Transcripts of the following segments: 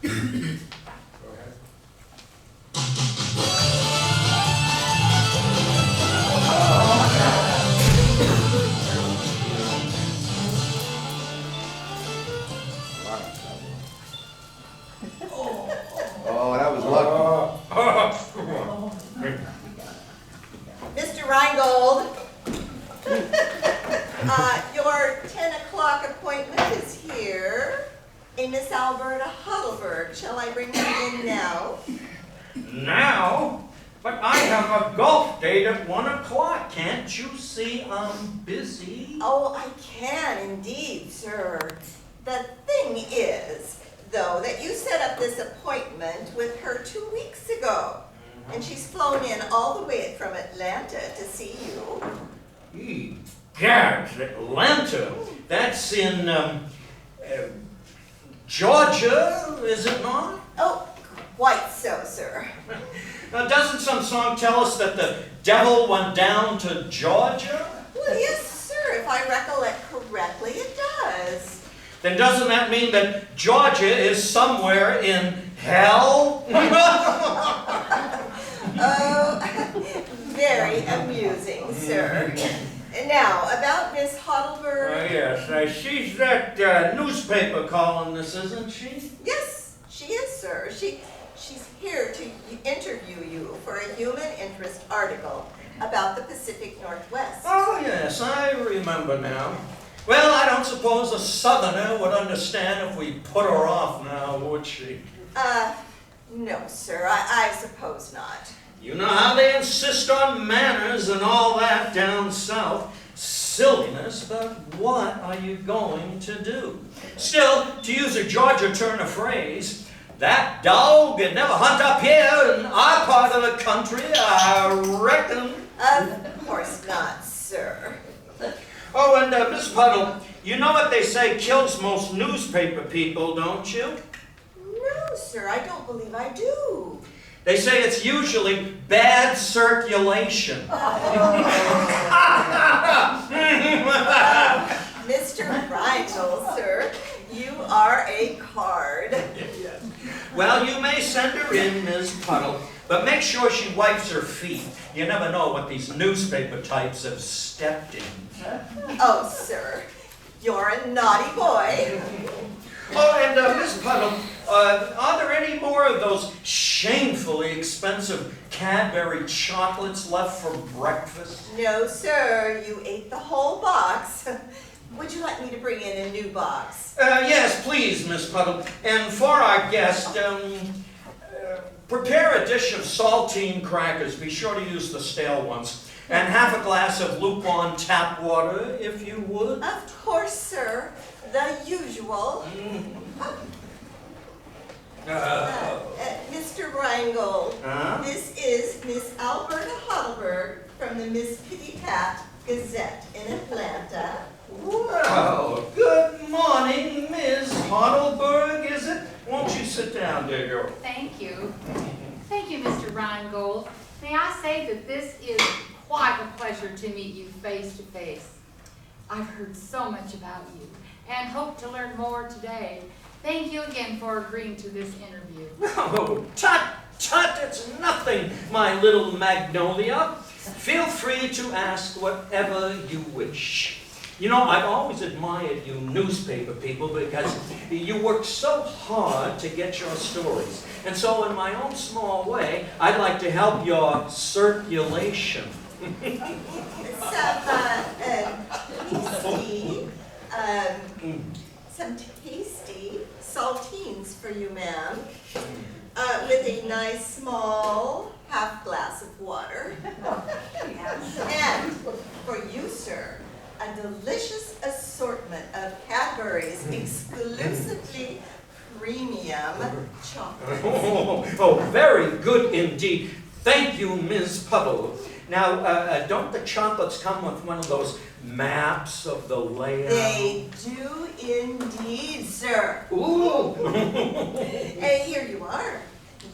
ahead. Oh, that was lucky. Mr. Reingold, your 10 o'clock appointment is here. A Miss Alberta Huddleberg. Shall I bring her in now? Now? But I have a golf date at 1 o'clock. Can't you see I'm busy? Oh, I can indeed, sir. The thing is, though, that you set up this appointment with her 2 weeks ago. And she's flown in all the way from Atlanta to see you. Egad, Atlanta. That's in Georgia, is it not? Oh, quite so, sir. Now, doesn't some song tell us that the devil went down to Georgia? Well, yes, sir. If I recollect correctly, it does. Then doesn't that mean that Georgia is somewhere in hell? Oh, very amusing, sir. Now, about Miss Huddleberg. Yes, she's that newspaper columnist, isn't she? Yes, she is, sir. She's here to interview you for a human interest article about the Pacific Northwest. Oh, yes, I remember now. Well, I don't suppose a southerner would understand if we put her off now, would she? No, sir, I suppose not. You know how they insist on manners and all that down south. Silliness, but what are you going to do? Still, to use a Georgia turn of phrase, that dog would never hunt up here in our part of the country, I reckon. Of course not, sir. Oh, and Miss Puddle, you know what they say kills most newspaper people, don't you? No, sir, I don't believe I do. They say it's usually bad circulation. Mr. Reingold, sir, you are a card. Well, you may send her in, Miss Puddle, but make sure she wipes her feet. You never know what these newspaper types have stepped in. Oh, sir, you're a naughty boy. Oh, and Miss Puddle, are there any more of those shamefully expensive Cadbury chocolates left for breakfast? No, sir, you ate the whole box. Would you like me to bring in a new box? Yes, please, Miss Puddle. And for our guest, prepare a dish of saltine crackers. Be sure to use the stale ones. And half a glass of lukewarm tap water, if you would. Of course, sir. The usual. Mr. Reingold, this is Miss Alberta Huddleberg from the Miss Kitty Pat Gazette in Atlanta. Well, good morning, Miss Huddleberg, is it? Won't you sit down, dear girl? Thank you. Thank you, Mr. Reingold. May I say that this is quite a pleasure to meet you face to face. I've heard so much about you and hope to learn more today. Thank you again for agreeing to this interview. Oh, tut, it's nothing, my little Magnolia. Feel free to ask whatever you wish. You know, I've always admired you newspaper people because you work so hard to get your stories. And so in my own small way, I'd like to help your circulation. Some tasty saltines for you, ma'am, with a nice small half glass of water. And for you, sir, a delicious assortment of Cadbury's exclusively premium chocolate. Oh, very good indeed. Thank you, Ms. Puddle. Now, don't the chocolates come with one of those maps of the layout? They do indeed, sir. Ooh! Hey, here you are.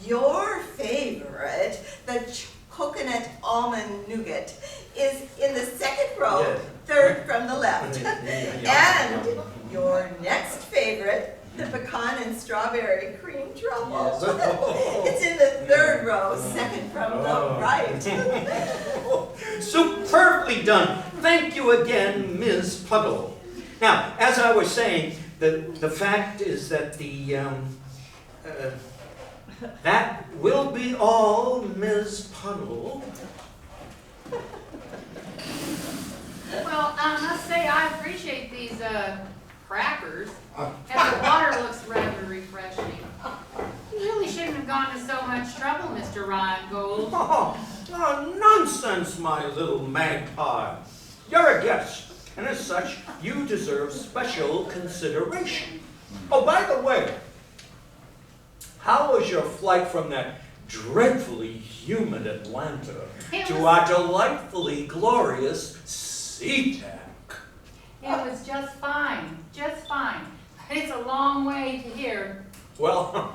Your favorite, the coconut almond nougat, is in the second row, Yes. third from the left. Yeah. And your next favorite, the pecan and strawberry cream trouble. Yes. It's in the third row, second from the right. Superbly done. Thank you again, Ms. Puddle. Now, as I was saying, the fact is that that will be all, Ms. Puddle. Well, I must say I appreciate these crackers, and the water looks rather refreshing. You really shouldn't have gone to so much trouble, Mr. Reingold. Oh, nonsense, my little magpie. You're a guest, and as such, you deserve special consideration. Oh, by the way, how was your flight from that dreadfully humid Atlanta to our delightfully glorious SeaTac? It was just fine, just fine. But it's a long way to here. Well,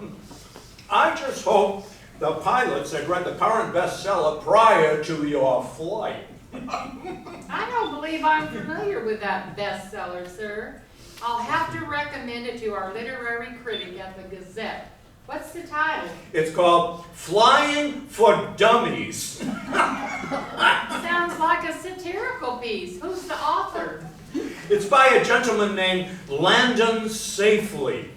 I just hope the pilots had read the current bestseller prior to your flight. I don't believe I'm familiar with that bestseller, sir. I'll have to recommend it to our literary critic at the Gazette. What's the title? It's called Flying for Dummies. Sounds like a satirical piece. Who's the author? It's by a gentleman named Landon Safely.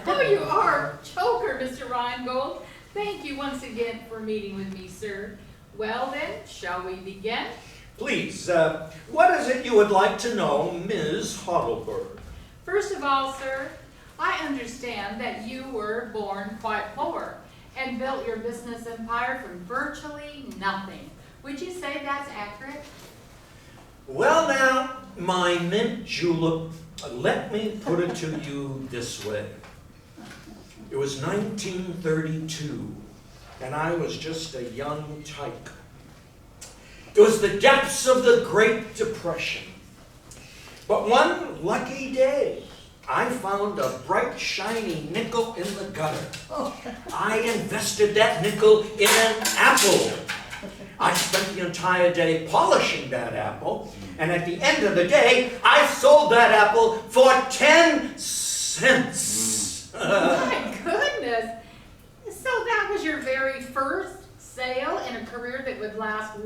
Oh, you are a choker, Mr. Reingold. Thank you once again for meeting with me, sir. Well then, shall we begin? Please, what is it you would like to know, Ms. Heidelberg? First of all, sir, I understand that you were born quite poor and built your business empire from virtually nothing. Would you say that's accurate? Well now, my mint julep, let me put it to you this way. It was 1932, and I was just a young tyke. It was the depths of the Great Depression. But one lucky day, I found a bright, shiny nickel in the gutter. I invested that nickel in an apple. I spent the entire day polishing that apple, and at the end of the day, I sold that apple for 10 cents. My goodness! So that was your very first sale in a career that would last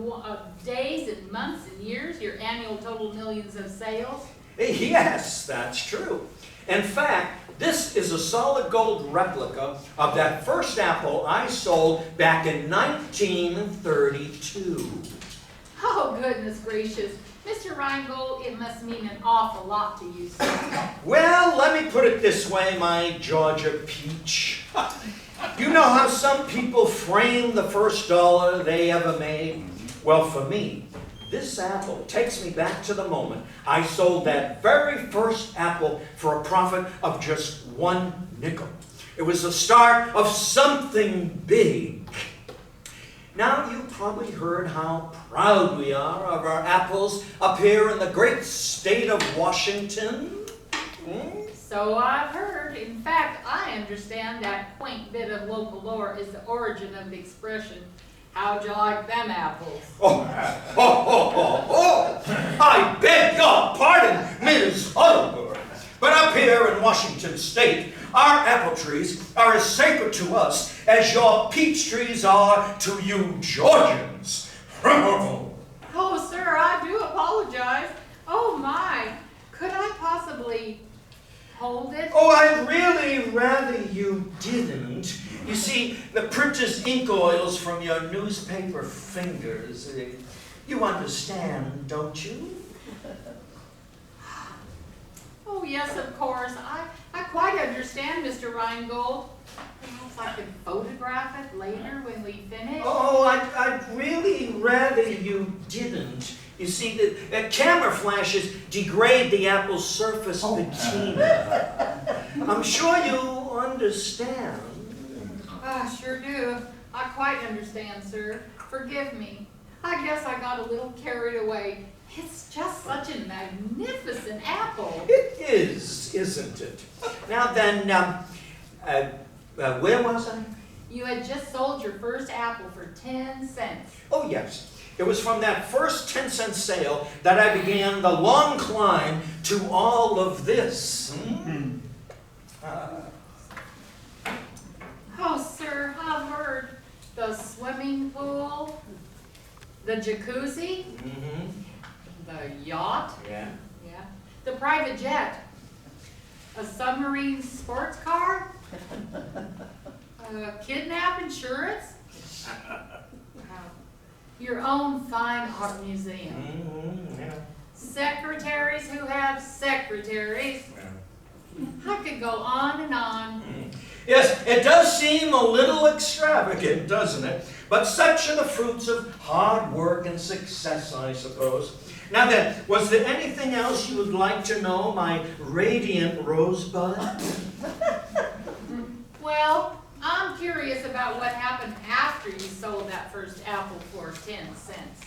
days and months and years, your annual total millions of sales? Yes, that's true. In fact, this is a solid gold replica of that first apple I sold back in 1932. Oh, goodness gracious. Mr. Reingold, it must mean an awful lot to you, sir. Well, let me put it this way, my Georgia peach. You know how some people frame the first dollar they ever made? Well, for me, this apple takes me back to the moment I sold that very first apple for a profit of just 1 nickel. It was the start of something big. Now, you probably heard how proud we are of our apples up here in the great state of Washington. So I've heard. In fact, I understand that quaint bit of local lore is the origin of the expression, "How'd you like them apples?" I beg your pardon, Ms. Heidelberg, but up here in Washington State, our apple trees are as sacred to us as your peach trees are to you Georgians. Oh, sir, I do apologize. Oh, my. Could I possibly hold it? Oh, I'd really rather you didn't. You see, the printer's ink oils from your newspaper fingers. You understand, don't you? Oh, yes, of course. I quite understand, Mr. Reingold. Perhaps I could photograph it later when we finish. Oh, I'd really rather you didn't. You see, the camera flashes degrade the apple's surface patina. I'm sure you understand. I sure do. I quite understand, sir. Forgive me. I guess I got a little carried away. It's just such a magnificent apple. It is, isn't it? Now then, where was I? You had just sold your first apple for 10 cents. Oh, yes. It was from that first 10-cent sale that I began the long climb to all of this. Oh, sir, I've heard the swimming pool, the jacuzzi, the yacht, Yeah. yeah, the private jet, a submarine sports car, kidnap insurance, your own fine art museum, Yeah. secretaries who have secretaries. I could go on and on. Yes, it does seem a little extravagant, doesn't it? But such are the fruits of hard work and success, I suppose. Now then, was there anything else you would like to know, my radiant rosebud? Well, I'm curious about what happened after you sold that first apple for 10 cents.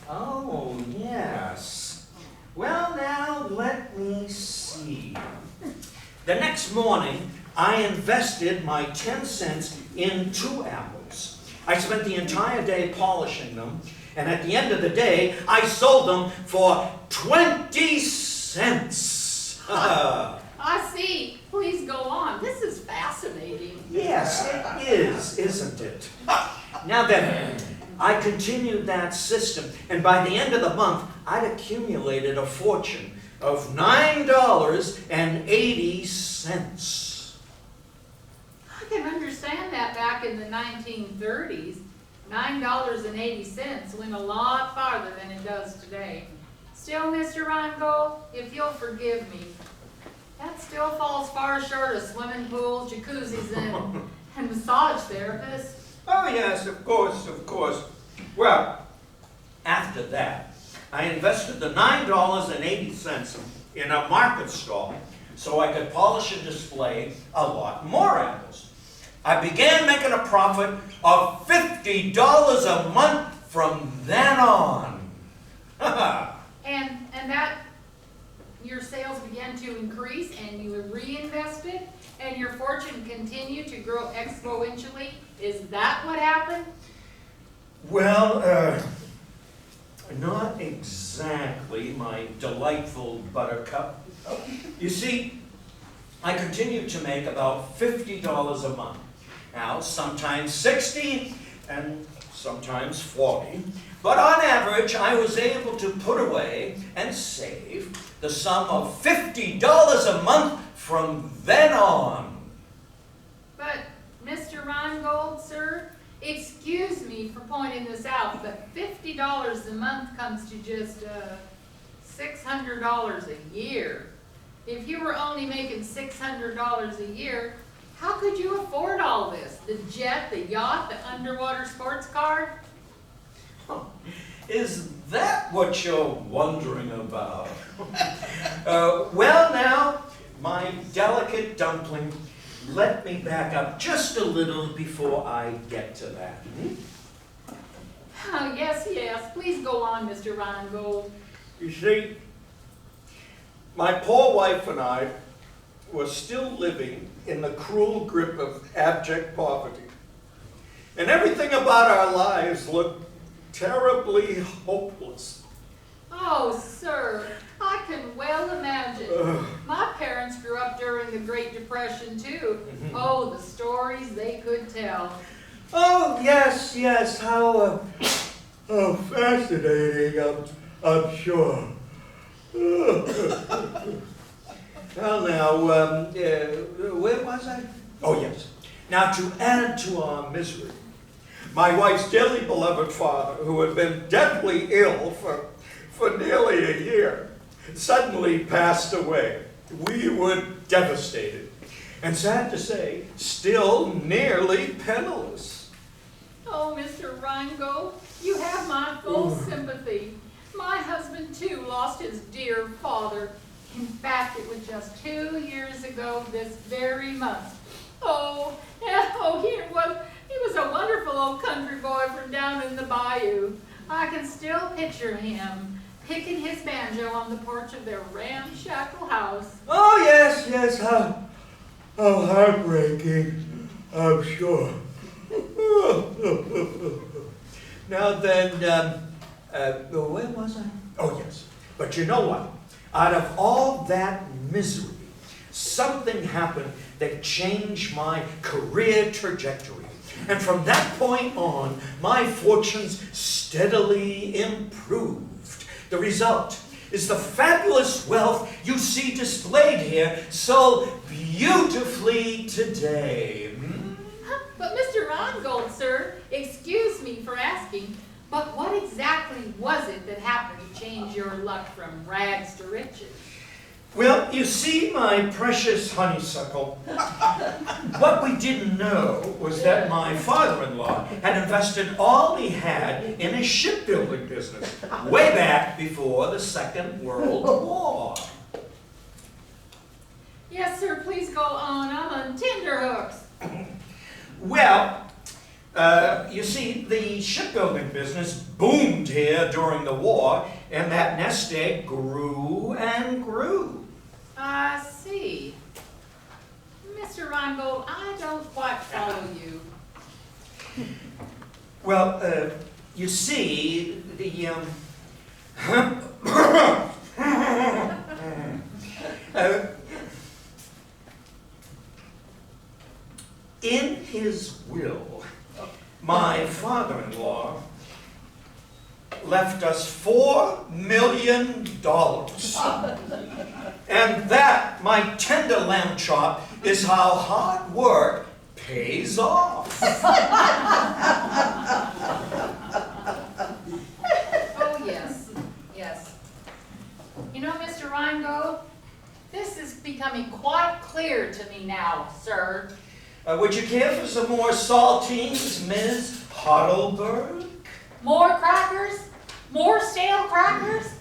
Oh, yes. Well, now, let me see. The next morning, I invested my 10 cents in 2 apples. I spent the entire day polishing them, and at the end of the day, I sold them for 20 cents. I see. Please go on. This is fascinating. Yes, it is, isn't it? Now then, I continued that system, and by the end of the month, I'd accumulated a fortune of $9.80. I can understand that back in the 1930s, $9.80 went a lot farther than it does today. Still, Mr. Reingold, if you'll forgive me, that still falls far short of swimming pools, jacuzzis, and massage therapists. Oh, yes, of course, of course. Well, after that, I invested the $9.80 in a market stall so I could polish and display a lot more apples. I began making a profit of $50 a month from then on. And that your sales began to increase and you reinvested and your fortune continued to grow exponentially. Is that what happened? Well, not exactly, my delightful buttercup. You see, I continued to make about $50 a month. Now, sometimes 60 and sometimes 40. But on average, I was able to put away and save the sum of $50 a month from then on. But, Mr. Reingold, sir, excuse me for pointing this out, but $50 a month comes to just $600 a year. If you were only making $600 a year, how could you afford all this? The jet, the yacht, the underwater sports car? Oh, is that what you're wondering about? Well now, my delicate dumpling, let me back up just a little before I get to that. Oh, yes, yes. Please go on, Mr. Reingold. You see, my poor wife and I were still living in the cruel grip of abject poverty. And everything about our lives looked terribly hopeless. Oh, sir, I can well imagine. My parents grew up during the Great Depression, too. Oh, the stories they could tell. Oh, yes, yes, how fascinating, I'm sure. Well, now, where was I? Oh, yes. Now, to add to our misery, my wife's dearly beloved father, who had been deathly ill for nearly a year, suddenly passed away. We were devastated, and sad to say, still nearly penniless. Oh, Mr. Reingold, you have my full sympathy. My husband, too, lost his dear father. In fact, it was just 2 years ago this very month. Oh, he was a wonderful old country boy from down in the bayou. I can still picture him picking his banjo on the porch of their ramshackle house. Oh, yes, yes, how heartbreaking, I'm sure. Now then, Where was I? Oh, yes. But you know what? Out of all that misery, something happened that changed my career trajectory. And from that point on, my fortunes steadily improved. The result is the fabulous wealth you see displayed here so beautifully today. But Mr. Rongold, sir, excuse me for asking, but what exactly was it that happened to change your luck from rags to riches? Well, you see, my precious honeysuckle, what we didn't know was that my father-in-law had invested all he had in a shipbuilding business way back before the Second World War. Yes, sir, please go on. I'm on tenterhooks. Well, you see, the shipbuilding business boomed here during the war, and that nest egg grew and grew. I see. Mr. Rongold, I don't quite follow you. Well, you see, the, in his will, my father-in-law left us $4 million. And that, my tender lamb chop, is how hard work pays off. Oh, yes, yes. You know, Mr. Reingold, this is becoming quite clear to me now, sir. Would you care for some more saltines, Ms. Heidelberg? More crackers? More stale crackers?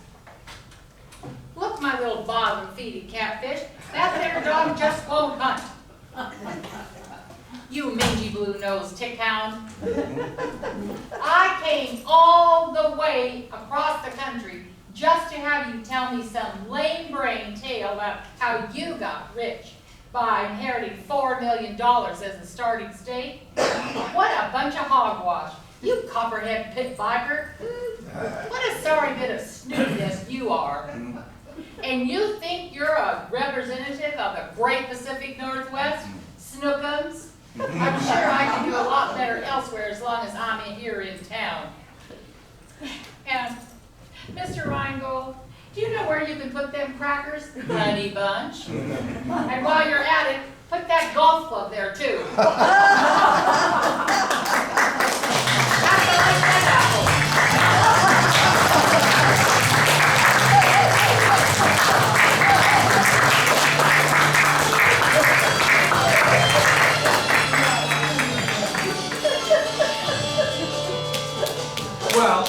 Look, my little bottom-feeding catfish, that there dog just won't hunt. You mangy blue-nosed tick hound. I came all the way across the country just to have you tell me some lame-brain tale about how you got rich by inheriting $4 million as a starting stake. What a bunch of hogwash. You copperhead pit viper. What a sorry bit of snootiness you are. And you think you're a representative of the great Pacific Northwest? Snookums? I'm sure I can do a lot better elsewhere as long as I'm here in town. And Mr. Reingold, do you know where you can put them crackers? Honey Bunch. And while you're at it, put that golf club there too. Have to like that apple. Well,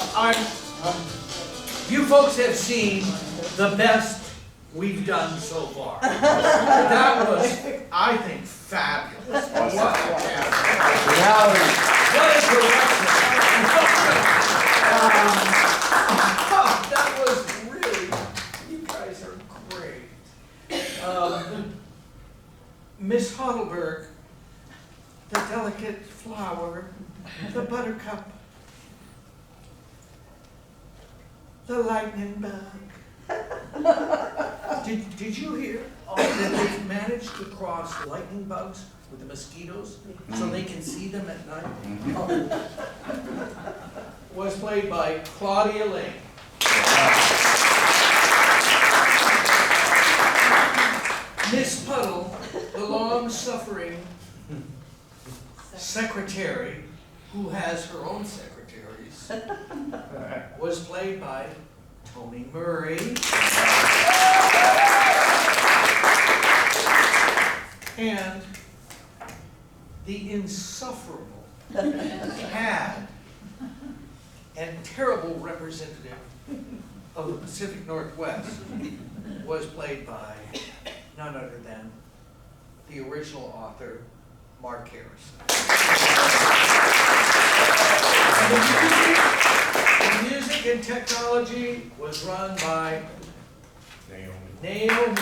you folks have seen the best we've done so far. That was, I think, fabulous. What Reality. a direction. That was really, you guys are great. Miss Heidelberg, the delicate flower, the buttercup, the lightning bug. Did you hear that they've managed to cross lightning bugs with the mosquitoes so they can see them at night? Was played by Claudia Lane. Miss Puddle, the long-suffering secretary who has her own secretaries, was played by Tony Murray. And the insufferable, bad, and terrible representative of the Pacific Northwest was played by none other than the original author, Marc Harrison. The music and technology was run by Naomi.